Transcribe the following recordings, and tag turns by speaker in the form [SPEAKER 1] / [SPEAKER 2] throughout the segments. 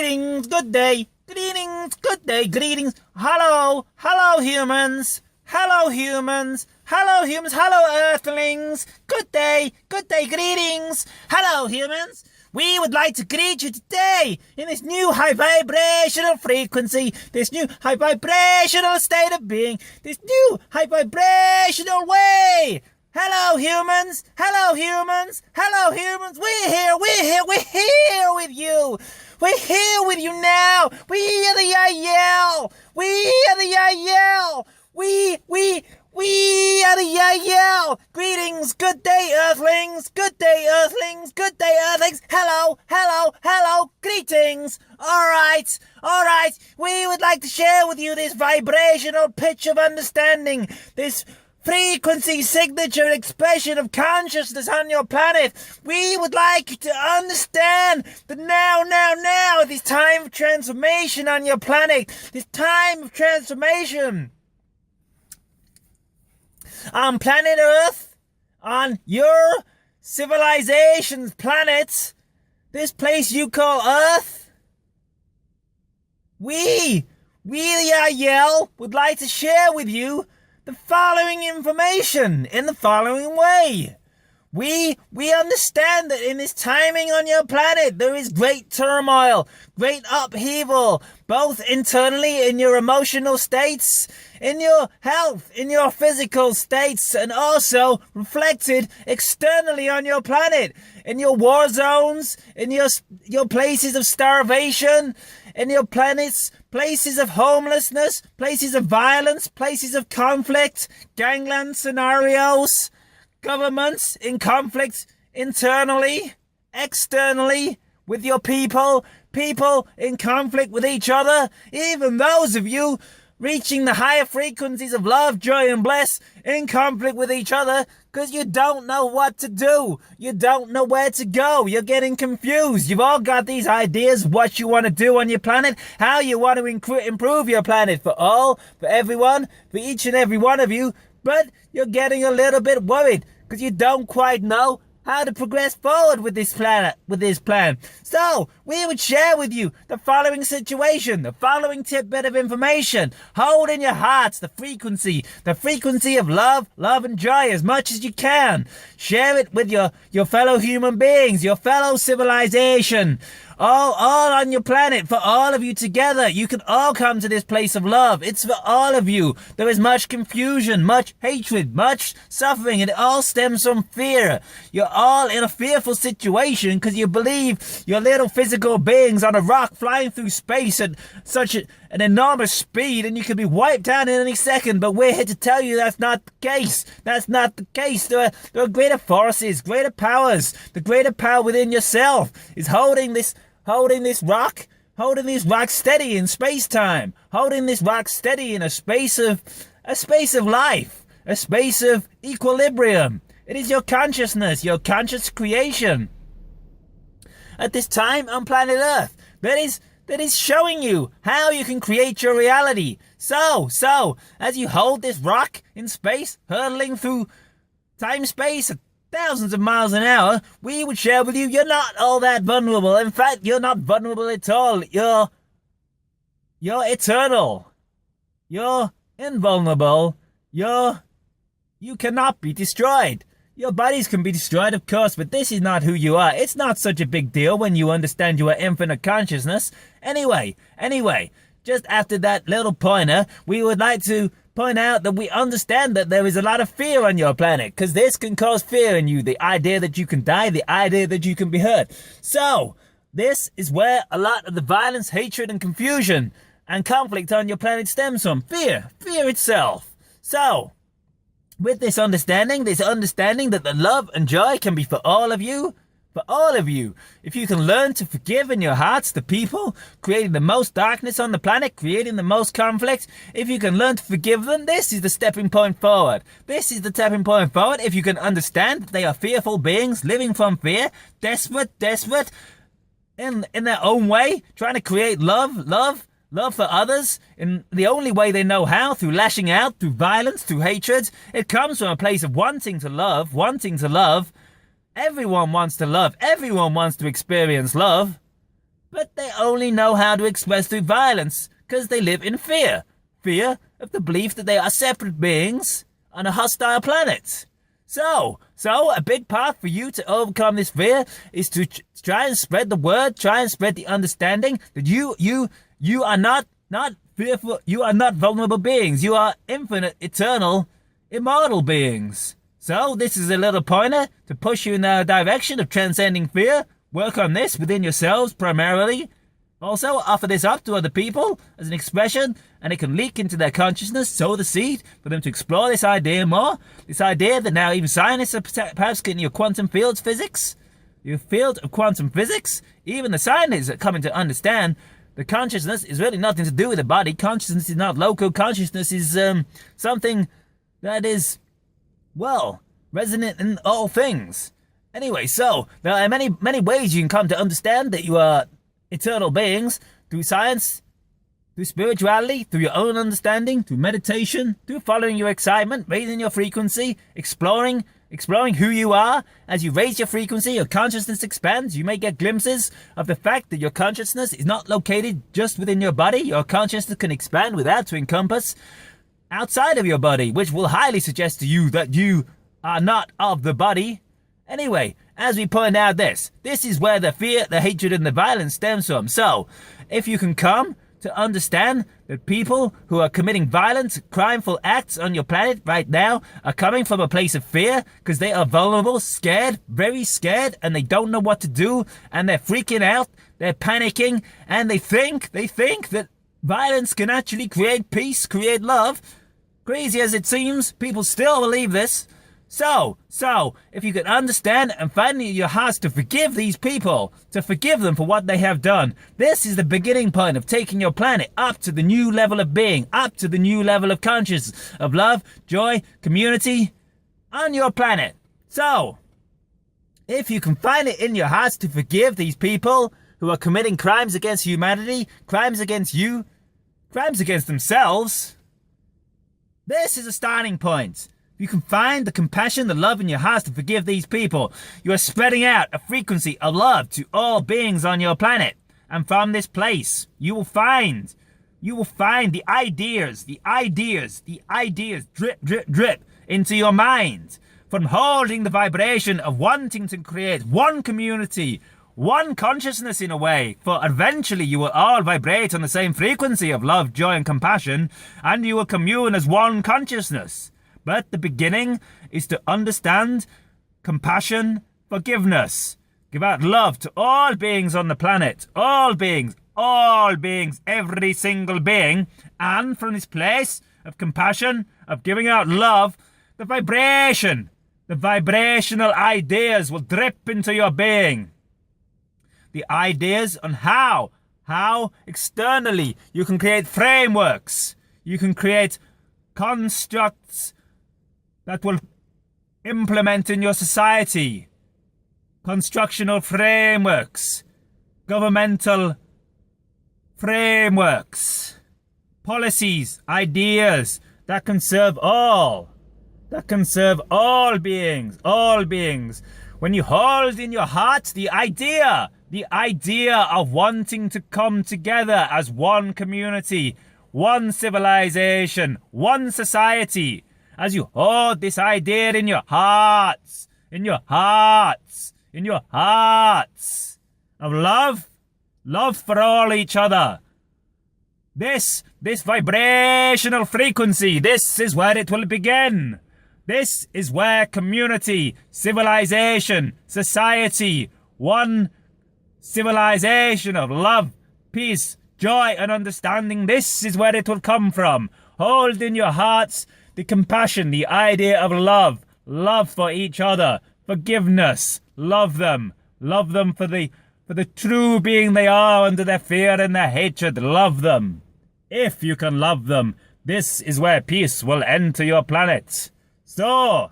[SPEAKER 1] Greetings, good day. Greetings, good day, greetings. Hello, hello humans. Hello humans. Hello humans, hello earthlings. Good day, greetings. Hello humans. We would like to greet you today in this new high vibrational frequency, this new high vibrational state of being, this new high vibrational way. Hello humans, hello humans, hello humans. We're here with you. We're here with you now. We are the Yahyel. We are the Yahyel. We are the Yahyel. Greetings, good day earthlings, good day earthlings, good day earthlings. Hello, hello, hello, greetings. Alright, we would like to share with you this vibrational pitch of understanding, this frequency signature expression of consciousness on your planet. We would like you to understand that now, this time of transformation on your planet, this time of transformation on planet Earth, on your civilization's planet, this place you call Earth, we the Yahyel would like to share with you the following information in the following way. We understand that in this timing on your planet there is great turmoil, great upheaval, both internally in your emotional states, in your health, in your physical states, and also reflected externally on your planet, in your war zones, in your places of starvation, in your planet's places of homelessness, places of violence, places of conflict, gangland scenarios, governments in conflict internally, externally, with your people in conflict with each other, even those of you reaching the higher frequencies of love, joy, and bliss in conflict with each other because you don't know what to do. You don't know where to go. You're getting confused. You've all got these ideas of what you want to do on your planet, how you want to improve your planet for everyone, for each and every one of you, but you're getting a little bit worried because you don't quite know how to progress forward with this plan. So, we would share with you the following situation, the following tidbit of information. Hold in your hearts the frequency of love, and joy as much as you can. Share it with your fellow human beings, your fellow civilization. All on your planet, for all of you together. You can all come to this place of love. It's for all of you. There is much confusion, much hatred, much suffering, and it all stems from fear. You're all in a fearful situation because you believe you're little physical beings on a rock flying through space at such an enormous speed, and you could be wiped out in any second. But we're here to tell you that's not the case. That's not the case. There are greater forces, greater powers. The greater power within yourself is holding this rock steady in space-time, holding this rock steady in a space of life, a space of equilibrium. It is your consciousness, your conscious creation at this time on planet Earth that is showing you how you can create your reality. So, as you hold this rock in space, hurtling through time-space at thousands of miles an hour, we would share with you you're not all that vulnerable. In fact, you're not vulnerable at all. You're eternal. You're invulnerable. You cannot be destroyed. Your bodies can be destroyed, of course, but this is not who you are. It's not such a big deal when you understand you are infinite consciousness. Anyway, just after that little pointer, we would like to point out that we understand that there is a lot of fear on your planet, because this can cause fear in you, the idea that you can die, the idea that you can be hurt. So, this is where a lot of the violence, hatred, and confusion and conflict on your planet stems from. Fear itself. So, with this understanding that the love and joy can be for all of you, if you can learn to forgive in your hearts the people creating the most darkness on the planet, creating the most conflict, if you can learn to forgive them, this is the stepping point forward. This is the stepping point forward. If you can understand that they are fearful beings living from fear, desperate in their own way, trying to create love for others in the only way they know how, through lashing out, through violence, through hatred. It comes from a place of wanting to love. Everyone wants to love. Everyone wants to experience love. but they only know how to express through violence because they live in fear. Fear of the belief that they are separate beings on a hostile planet. So a big path for you to overcome this fear is to try and spread the word, try and spread the understanding that you are not fearful, you are not vulnerable beings, you are infinite, eternal, immortal beings. So this is a little pointer to push you in the direction of transcending fear. Work on this within yourselves primarily. Also, offer this up to other people as an expression, and it can leak into their consciousness, sow the seed for them to explore this idea more. This idea that now even scientists are perhaps getting your quantum fields physics, your field of quantum physics. Even the scientists are coming to understand that consciousness is really nothing to do with the body. Consciousness is not local. Consciousness is something that is, well, resonant in all things. Anyway, so there are many ways you can come to understand that you are eternal beings, through science, through spirituality, through your own understanding, through meditation, through following your excitement, raising your frequency, exploring who you are. As you raise your frequency, your consciousness expands. You may get glimpses of the fact that your consciousness is not located just within your body. Your consciousness can expand without to encompass outside of your body, which will highly suggest to you that you are not of the body. Anyway, as we point out this is where the fear, the hatred, and the violence stems from. So, if you can come to understand that people who are committing violent, crimeful acts on your planet right now are coming from a place of fear because they are vulnerable, scared, very scared, and they don't know what to do, and they're freaking out, they're panicking, and they think that violence can actually create peace, create love. Crazy as it seems, people still believe this. So, if you can understand and find in your hearts to forgive these people, to forgive them for what they have done, this is the beginning point of taking your planet up to the new level of being, up to the new level of consciousness, of love, joy, community on your planet. So, if you can find it in your hearts to forgive these people who are committing crimes against humanity, crimes against you, crimes against themselves, this is a starting point. You can find the compassion, the love in your hearts to forgive these people. You are spreading out a frequency of love to all beings on your planet. And from this place, you will find the ideas drip into your mind. From holding the vibration of wanting to create one community, one consciousness in a way, for eventually you will all vibrate on the same frequency of love, joy, and compassion, and you will commune as one consciousness. But the beginning is to understand compassion, forgiveness. Give out love to all beings on the planet. All beings, every single being. And from this place of compassion, of giving out love, the vibrational ideas will drip into your being. The ideas on how externally you can create frameworks. You can create constructs that will implement in your society, constructional frameworks, governmental frameworks, policies, ideas that can serve all beings. When you hold in your heart the idea of wanting to come together as one community, one civilization, one society, as you hold this idea in your hearts of love for all each other. This vibrational frequency, this is where it will begin. This is where community, civilization, society, one civilization of love, peace, joy, and understanding, this is where it will come from. Hold in your hearts the compassion, the idea of love for each other, forgiveness, love them for the true being they are under their fear and their hatred. Love them. If you can love them, this is where peace will enter your planet. So,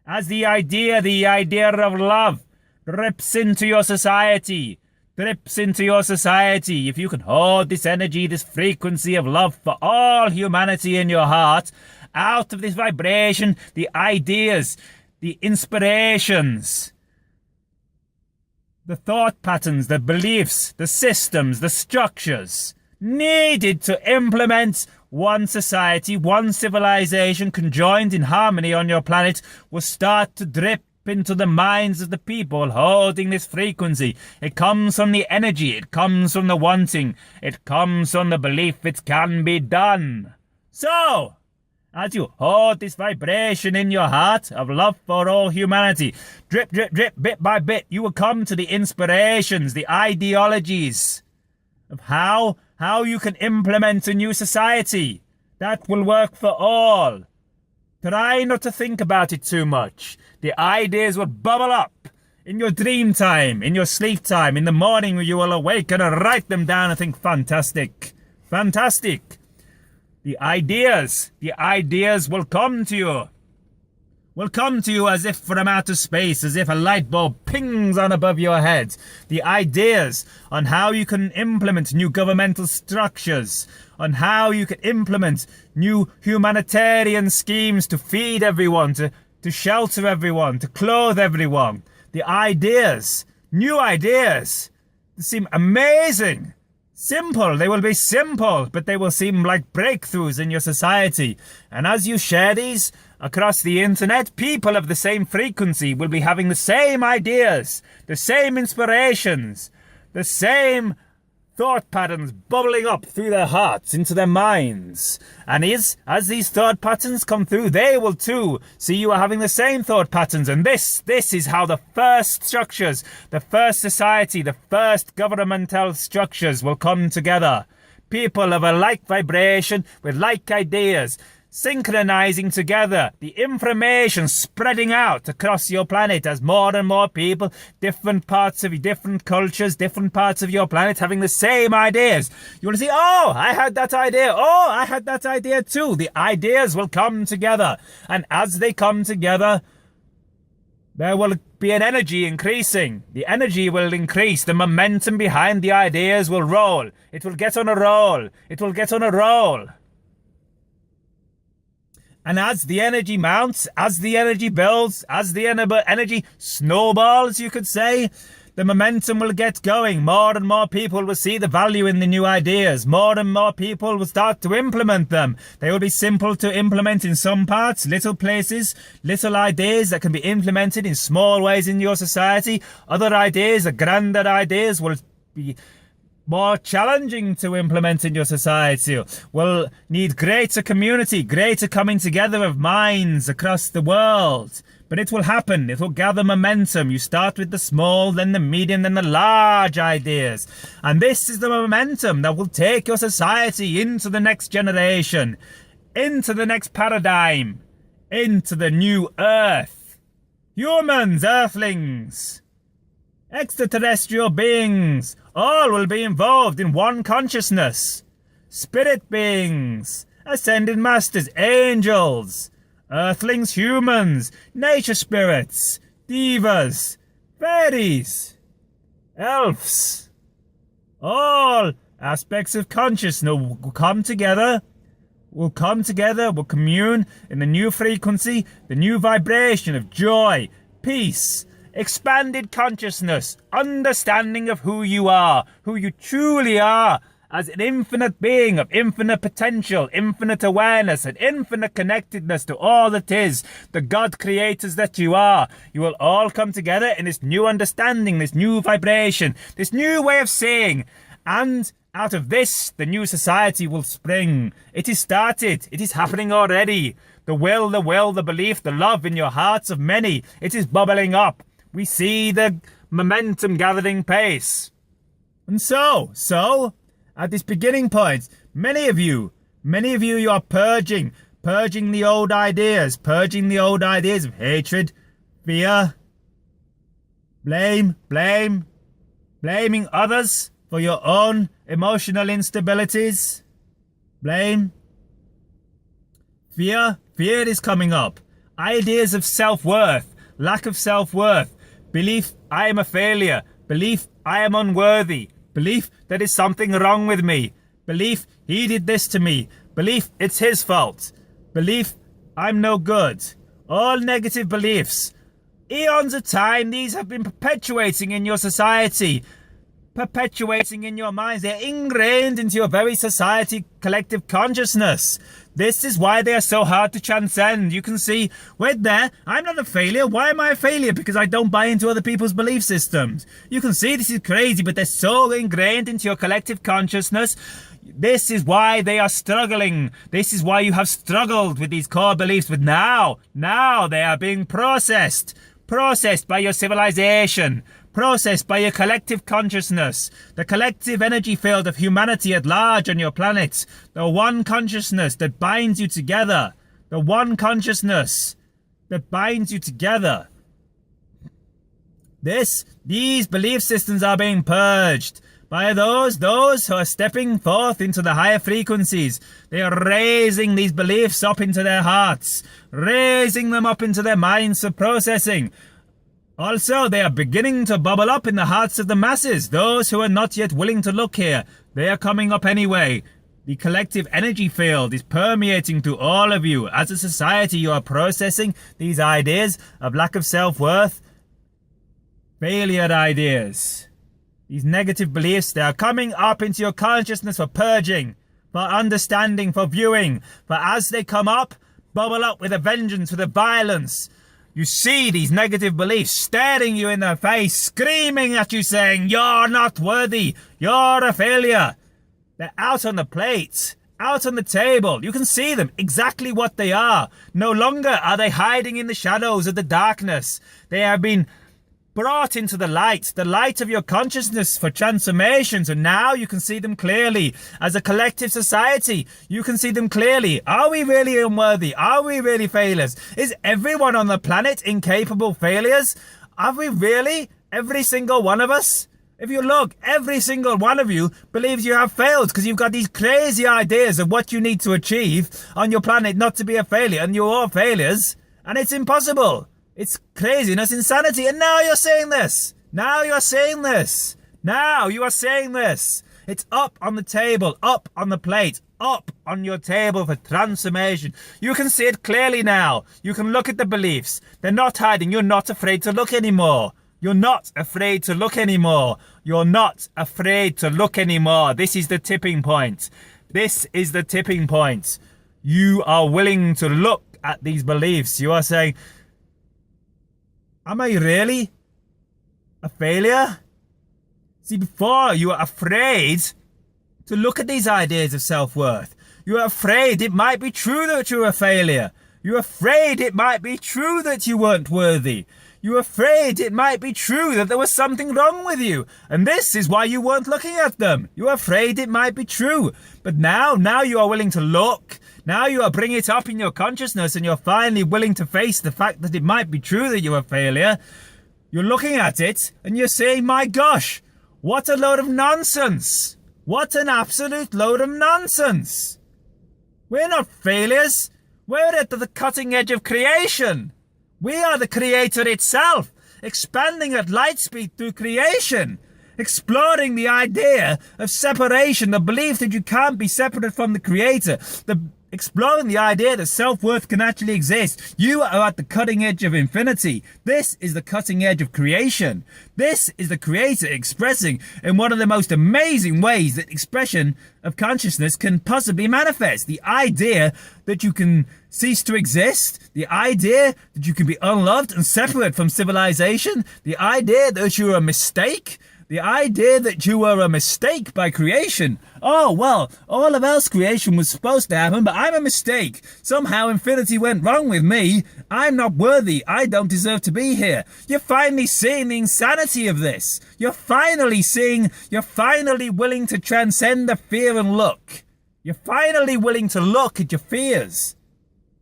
[SPEAKER 1] as the idea of love drips into your society, if you can hold this energy, this frequency of love for all humanity in your heart, out of this vibration, the ideas, the inspirations, the thought patterns, the beliefs, the systems, the structures needed to implement one society, one civilization conjoined in harmony on your planet will start to drip into the minds of the people holding this frequency. It comes from the energy, it comes from the wanting, it comes from the belief it can be done. So, as you hold this vibration in your heart of love for all humanity, drip, drip, drip, bit by bit, you will come to the inspirations, the ideologies of how you can implement a new society that will work for all. Try not to think about it too much. The ideas will bubble up in your dream time, in your sleep time, in the morning when you will awaken and write them down and think, fantastic, fantastic. The ideas will come to you. Will come to you as if from outer space, as if a light bulb pings on above your head. The ideas on how you can implement new governmental structures, on how you can implement new humanitarian schemes to feed everyone, to shelter everyone, to clothe everyone. The ideas, new ideas, they seem amazing. Simple, they will be simple, but they will seem like breakthroughs in your society. And as you share these across the internet, people of the same frequency will be having the same ideas, the same inspirations, the same thought patterns bubbling up through their hearts into their minds. And as these thought patterns come through, they will too see you are having the same thought patterns. And this is how the first structures, the first society, the first governmental structures will come together. People of a like vibration with like ideas, synchronizing together, the information spreading out across your planet as more and more people, different parts of different cultures, different parts of your planet having the same ideas. You will see, oh, I had that idea. Oh, I had that idea too. The ideas will come together. And as they come together, there will be an energy increasing. The energy will increase. The momentum behind the ideas will roll. It will get on a roll. It will get on a roll. And as the energy mounts, as the energy builds, as the energy snowballs, you could say, the momentum will get going. More and more people will see the value in the new ideas. More and more people will start to implement them. They will be simple to implement in some parts, little places, little ideas that can be implemented in small ways in your society. Other ideas, the grander ideas, will be more challenging to implement in your society, will need greater community, greater coming together of minds across the world. But it will happen. It will gather momentum. You start with the small, then the medium, then the large ideas. And this is the momentum that will take your society into the next generation, into the next paradigm, into the new earth. Humans, earthlings, extraterrestrial beings, all will be involved in one consciousness. Spirit beings, ascended masters, angels, earthlings, humans, nature spirits, divas, fairies, elves. All aspects of consciousness will come together, will commune in the new frequency, the new vibration of joy, peace, expanded consciousness, understanding of who you truly are as an infinite being of infinite potential, infinite awareness, and infinite connectedness to all that is, the God creators that you are. You will all come together in this new understanding, this new vibration, this new way of seeing. And out of this, the new society will spring. It is started. It is happening already. The will, the belief, the love in your hearts of many, it is bubbling up. We see the momentum gathering pace. And so, at this beginning point, many of you, you are purging the old ideas of hatred, fear, blaming others for your own emotional instabilities. Fear is coming up. Ideas of self-worth, lack of self-worth, belief I am a failure, belief I am unworthy, belief there is something wrong with me, belief he did this to me, belief it's his fault, belief I'm no good. All negative beliefs eons of time, these have been perpetuating in your society, perpetuating in your minds. They're ingrained into your very society collective consciousness. This is why they are so hard to transcend. You can see, wait there, I'm not a failure. Why am I a failure? Because I don't buy into other people's belief systems. You can see this is crazy, but they're so ingrained into your collective consciousness. This is why they are struggling. This is why you have struggled with these core beliefs. But now they are being processed by your civilization, processed by your collective consciousness, the collective energy field of humanity at large on your planet, the one consciousness that binds you together, the one consciousness that binds you together. These belief systems are being purged by those who are stepping forth into the higher frequencies. They are raising these beliefs up into their hearts, raising them up into their minds for processing. Also, they are beginning to bubble up in the hearts of the masses. Those who are not yet willing to look here, they are coming up anyway. The collective energy field is permeating to all of you. As a society, you are processing these ideas of lack of self-worth, failure ideas. These negative beliefs, they are coming up into your consciousness for purging, for understanding, for viewing. For as they come up, bubble up with a vengeance, with a violence. You see these negative beliefs staring you in the face, screaming at you, saying, you're not worthy, you're a failure. They're out on the plate, out on the table. You can see them, exactly what they are. No longer are they hiding in the shadows of the darkness. They have been brought into the light of your consciousness for transformation. So now you can see them clearly. As a collective society, you can see them clearly. Are we really unworthy? Are we really failures? Is everyone on the planet incapable failures? Are we really? Every single one of us? If you look, every single one of you believes you have failed because you've got these crazy ideas of what you need to achieve on your planet not to be a failure, and you're all failures, and it's impossible. It's craziness, insanity, and now you're saying this. Now you are saying this. Now you are saying this. It's up on the table, up on the plate, up on your table for transformation. You can see it clearly now. You can look at the beliefs. They're not hiding. You're not afraid to look anymore. You're not afraid to look anymore. You're not afraid to look anymore. This is the tipping point. This is the tipping point. You are willing to look at these beliefs. You are saying, am I really a failure? See, before you were afraid to look at these ideas of self-worth. You were afraid it might be true that you were a failure. You were afraid it might be true that you weren't worthy. You were afraid it might be true that there was something wrong with you. And this is why you weren't looking at them. You were afraid it might be true. But now you are willing to look. Now you are bringing it up in your consciousness, and you're finally willing to face the fact that it might be true that you're a failure. You're looking at it and you're saying, my gosh, what a load of nonsense. What an absolute load of nonsense. We're not failures. We're at the cutting edge of creation. We are the creator itself, expanding at light speed through creation, exploring the idea of separation, the belief that you can't be separate from the creator, exploring the idea that self-worth can actually exist. You are at the cutting edge of infinity. This is the cutting edge of creation. This is the creator expressing in one of the most amazing ways that expression of consciousness can possibly manifest. The idea that you can cease to exist, the idea that you can be unloved and separate from civilization, the idea that you are a mistake, the idea that you were a mistake by creation. Oh, well, all of else creation was supposed to happen, but I'm a mistake. Somehow infinity went wrong with me. I'm not worthy. I don't deserve to be here. You're finally seeing the insanity of this. You're finally willing to transcend the fear and look. You're finally willing to look at your fears.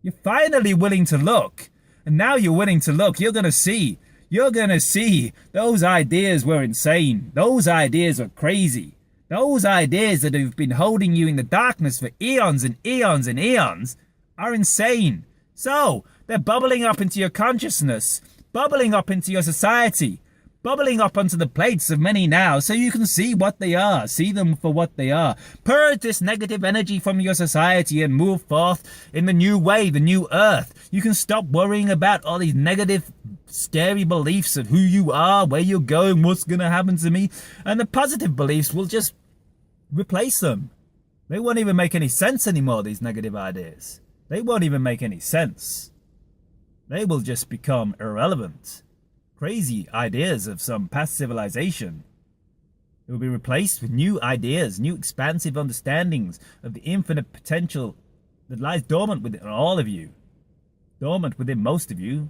[SPEAKER 1] You're finally willing to look. And now you're willing to look. You're going to see. You're going to see those ideas were insane. Those ideas are crazy. Those ideas that have been holding you in the darkness for eons and eons and eons are insane. So, they're bubbling up into your consciousness, bubbling up into your society, bubbling up onto the plates of many now, so you can see what they are. See them for what they are. Purge this negative energy from your society and move forth in the new way, the new earth. You can stop worrying about all these negative scary beliefs of who you are, where you're going, what's going to happen to me. And the positive beliefs will just replace them. They won't even make any sense anymore, these negative ideas. They won't even make any sense. They will just become irrelevant. Crazy ideas of some past civilization. It will be replaced with new ideas, new expansive understandings of the infinite potential that lies dormant within all of you. Dormant within most of you.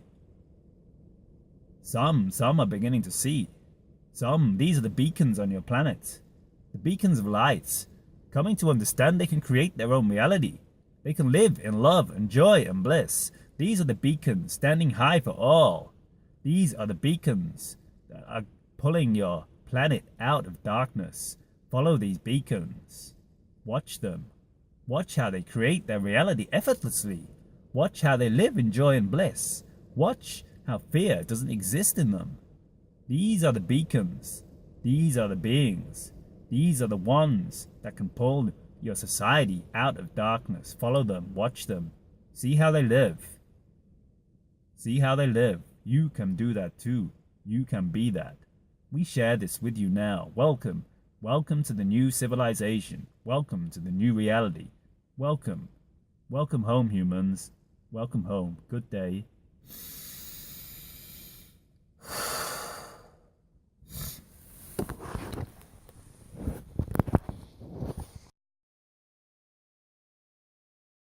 [SPEAKER 1] Some are beginning to see. These are the beacons on your planet. The beacons of light. Coming to understand they can create their own reality. They can live in love and joy and bliss. These are the beacons standing high for all. These are the beacons that are pulling your planet out of darkness. Follow these beacons. Watch them. Watch how they create their reality effortlessly. Watch how they live in joy and bliss. Watch how fear doesn't exist in them. These are the beacons. These are the beings. These are the ones that can pull your society out of darkness. Follow them. Watch them. See how they live. See how they live. You can do that too. You can be that. We share this with you now. Welcome. Welcome to the new civilization. Welcome to the new reality. Welcome. Welcome home, humans. Welcome home. Good day.